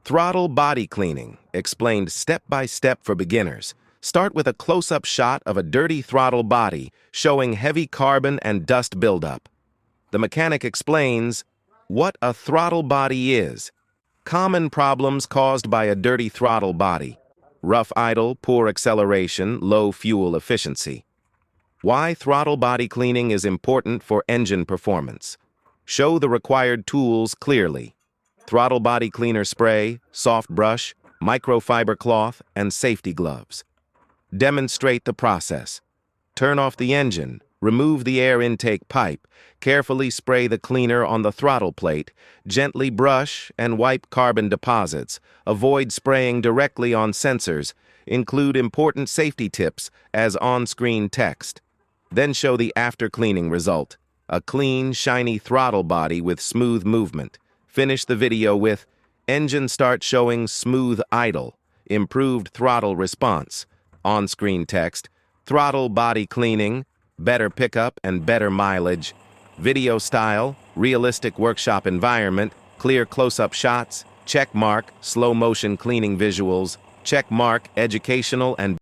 Throttle Body Cleaning, explained step by step for beginners. Start with a close-up shot of a dirty throttle body showing heavy carbon and dust buildup. The mechanic explains what a throttle body is. Common problems caused by a dirty throttle body: rough idle, poor acceleration, low fuel efficiency. Why throttle body cleaning is important for engine performance. Show the required tools clearly: throttle body cleaner spray, soft brush, microfiber cloth, and safety gloves. Demonstrate the process. Turn off the engine, remove the air intake pipe, carefully spray the cleaner on the throttle plate, gently brush and wipe carbon deposits. Avoid spraying directly on sensors. Include important safety tips as on-screen text. Then show the after-cleaning result: a clean, shiny throttle body with smooth movement. Finish the video with engine start showing smooth idle, improved throttle response. On-screen text: throttle body cleaning, better pickup and better mileage. Video style: realistic workshop environment, clear close-up shots. Check mark: slow motion cleaning visuals. Check mark: educational and